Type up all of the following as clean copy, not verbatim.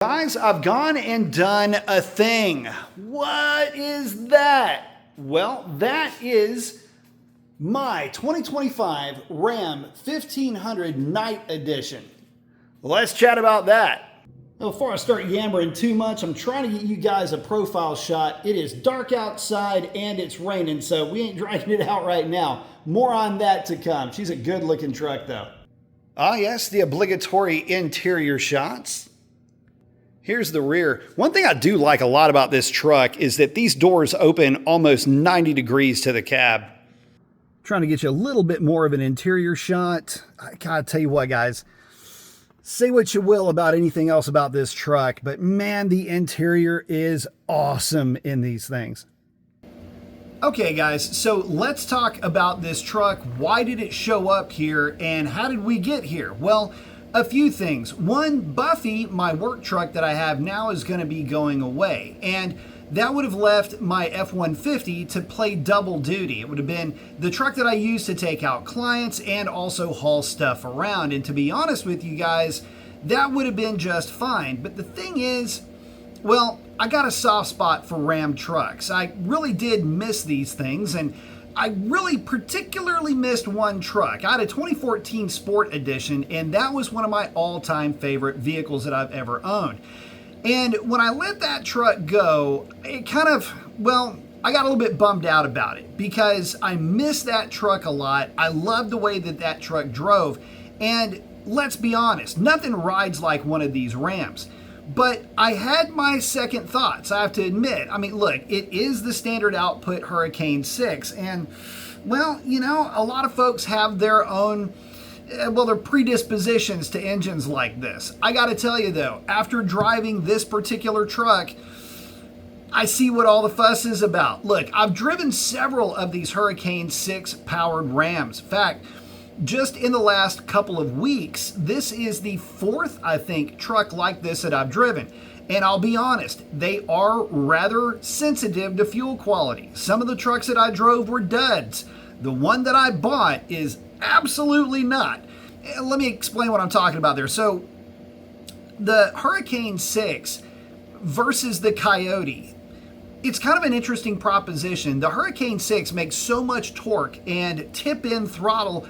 Guys, I've gone and done a thing. What is that? Well, that is my 2025 Ram 1500 Night Edition. Let's chat about that. Well, before I start yammering too much, I'm trying to get you guys a profile shot. It is dark outside and it's raining, so we ain't dragging it out right now. More on that to come. She's a good looking truck though. Ah yes, the obligatory interior shots. Here's the rear. One thing I do like a lot about this truck is that these doors open almost 90 degrees to the cab. Trying to get you a little bit more of an interior shot. I gotta tell you what, guys, say what you will about anything else about this truck, but man, the interior is awesome in these things. Okay guys, so let's talk about this truck. Why did it show up here and how did we get here? Well, a few things. One, Buffy, my work truck that I have now, is going to be going away. And that would have left my F-150 to play double duty. It would have been the truck that I use to take out clients and also haul stuff around. And to be honest with you guys, that would have been just fine. But the thing is, well, I got a soft spot for Ram trucks. I really did miss these things, and I really particularly missed one truck. I had a 2014 Sport Edition, and that was one of my all-time favorite vehicles that I've ever owned. And when I let that truck go, it kind of, well, I got a little bit bummed out about it because I missed that truck a lot. I loved the way that that truck drove. And let's be honest, nothing rides like one of these Rams. But I had my second thoughts, I have to admit. I mean, look, it is the standard output Hurricane 6. And, well, you know, a lot of folks have their own, well, their predispositions to engines like this. I got to tell you, though, after driving this particular truck, I see what all the fuss is about. Look, I've driven several of these Hurricane 6 powered Rams. In fact, just in the last couple of weeks, this is the fourth, I think, truck like this that I've driven. And I'll be honest, they are rather sensitive to fuel quality. Some of the trucks that I drove were duds. The one that I bought is absolutely not. Let me explain what I'm talking about there. So the Hurricane 6 versus the Coyote, it's kind of an interesting proposition. The Hurricane 6 makes so much torque and tip-in throttle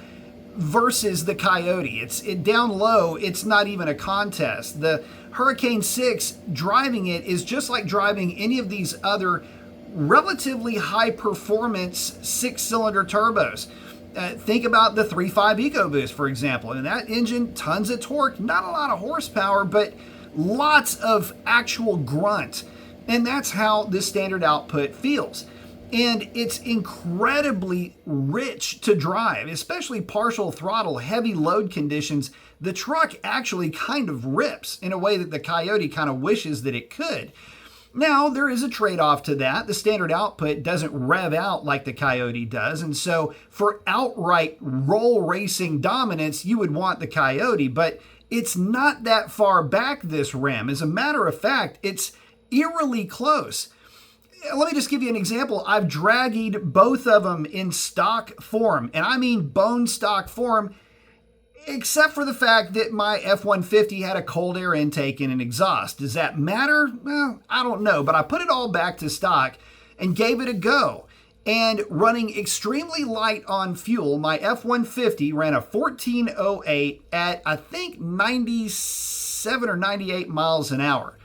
versus the Coyote. It's down low, it's not even a contest. The Hurricane 6, driving it is just like driving any of these other relatively high performance 6-cylinder turbos. Think about the 3.5 EcoBoost, for example. And that engine, tons of torque, not a lot of horsepower, but lots of actual grunt. And that's how this standard output feels. And it's incredibly rich to drive, especially partial throttle, heavy load conditions. The truck actually kind of rips in a way that the Coyote kind of wishes that it could. Now, there is a trade-off to that. The standard output doesn't rev out like the Coyote does. And so for outright roll racing dominance, you would want the Coyote. But it's not that far back, this Ram. As a matter of fact, it's eerily close. Let me just give you an example. I've dragged both of them in stock form, and I mean bone stock form, except for the fact that my F-150 had a cold air intake and an exhaust. Does that matter? Well, I don't know, but I put it all back to stock and gave it a go. And running extremely light on fuel, my F-150 ran a 1408 at, I think, 97 or 98 miles an hour.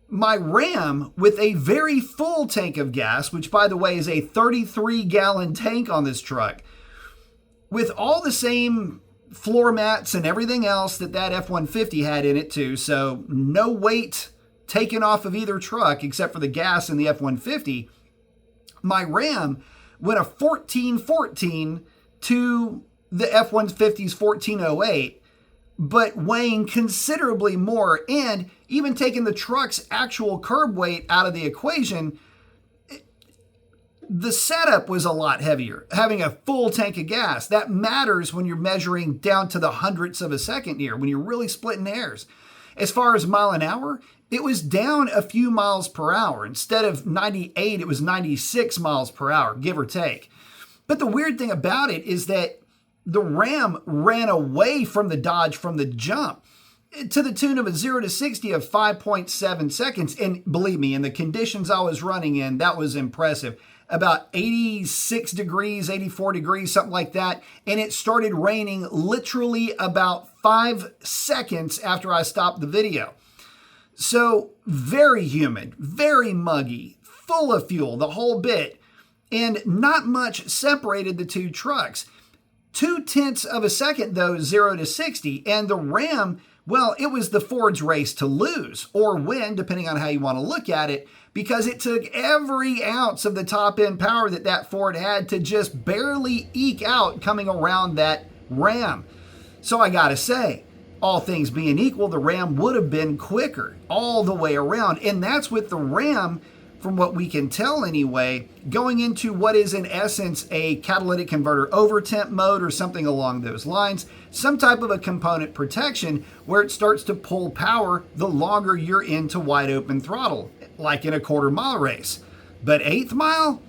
My Ram, with a very full tank of gas, which by the way is a 33-gallon tank on this truck, with all the same floor mats and everything else that F-150 had in it too, so no weight taken off of either truck except for the gas in the F-150, my Ram went a 1414 to the F-150's 1408, but weighing considerably more, and even taking the truck's actual curb weight out of the equation, the setup was a lot heavier. Having a full tank of gas, that matters when you're measuring down to the hundredths of a second here, when you're really splitting hairs. As far as mile an hour, it was down a few miles per hour. Instead of 98, it was 96 miles per hour, give or take. But the weird thing about it is that the Ram ran away from the Dodge from the jump. to the tune of a 0 to 60 of 5.7 seconds. And believe me, in the conditions I was running in, that was impressive. About 86 degrees, 84 degrees, something like that. And it started raining literally about 5 seconds after I stopped the video. So very humid, very muggy, full of fuel, the whole bit. And not much separated the two trucks. 0.2 of a second, though, 0 to 60. And the Ram, well, it was the Ford's race to lose or win, depending on how you want to look at it, because it took every ounce of the top end power that Ford had to just barely eke out coming around that Ram. So I got to say, all things being equal, the Ram would have been quicker all the way around. And that's with the Ram, from what we can tell anyway, going into what is in essence a catalytic converter over temp mode or something along those lines, some type of a component protection where it starts to pull power the longer you're into wide open throttle, like in a quarter-mile race. But 1/8 mile,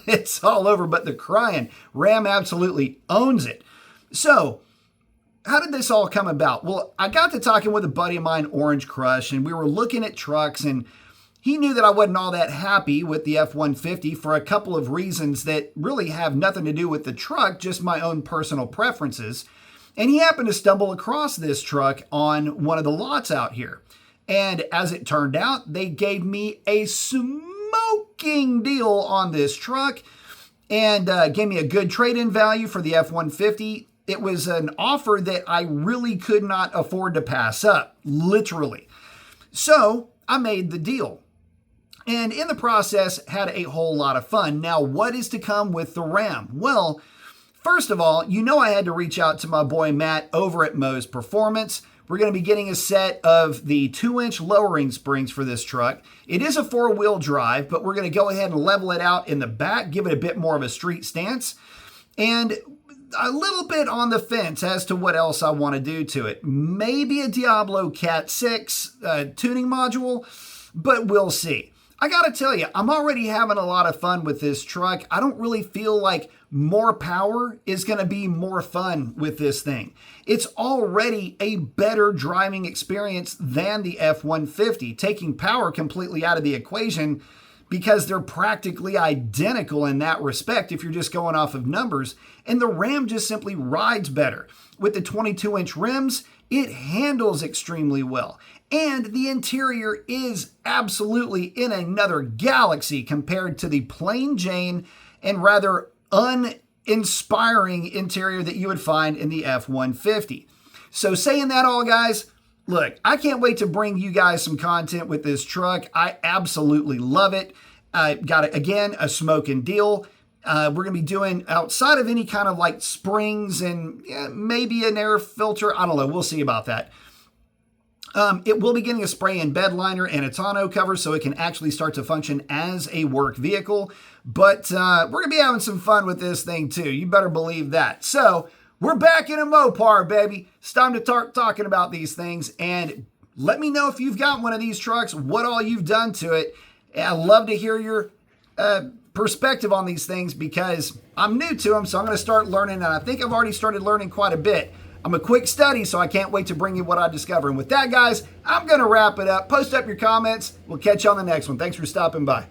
it's all over but the crying. Ram absolutely owns it. So how did this all come about? Well, I got to talking with a buddy of mine, Orange Crush, and we were looking at trucks, and he knew that I wasn't all that happy with the F-150 for a couple of reasons that really have nothing to do with the truck, just my own personal preferences. And he happened to stumble across this truck on one of the lots out here. And as it turned out, they gave me a smoking deal on this truck and gave me a good trade-in value for the F-150. It was an offer that I really could not afford to pass up, literally. So I made the deal. And in the process, had a whole lot of fun. Now, what is to come with the Ram? Well, first of all, you know I had to reach out to my boy Matt over at Moe's Performance. We're going to be getting a set of the 2-inch lowering springs for this truck. It is a 4-wheel drive, but we're going to go ahead and level it out in the back, give it a bit more of a street stance, and a little bit on the fence as to what else I want to do to it. Maybe a Diablo Cat 6 tuning module, but we'll see. I got to tell you, I'm already having a lot of fun with this truck. I don't really feel like more power is going to be more fun with this thing. It's already a better driving experience than the F-150, taking power completely out of the equation because they're practically identical in that respect if you're just going off of numbers. And the Ram just simply rides better. With the 22-inch rims, it handles extremely well. And the interior is absolutely in another galaxy compared to the plain Jane and rather uninspiring interior that you would find in the F-150. So saying that all, guys, look, I can't wait to bring you guys some content with this truck. I absolutely love it. I got, again, a smoking deal. We're going to be doing, outside of any kind of like springs and maybe an air filter, I don't know, we'll see about that. It will be getting a spray-in bed liner and a tonneau cover so it can actually start to function as a work vehicle. But we're going to be having some fun with this thing too. You better believe that. So we're back in a Mopar, baby. It's time to start talking about these things. And let me know if you've got one of these trucks, what all you've done to it. I'd love to hear your perspective on these things because I'm new to them. So I'm going to start learning. And I think I've already started learning quite a bit. I'm a quick study, so I can't wait to bring you what I discover. And with that, guys, I'm going to wrap it up. Post up your comments. We'll catch you on the next one. Thanks for stopping by.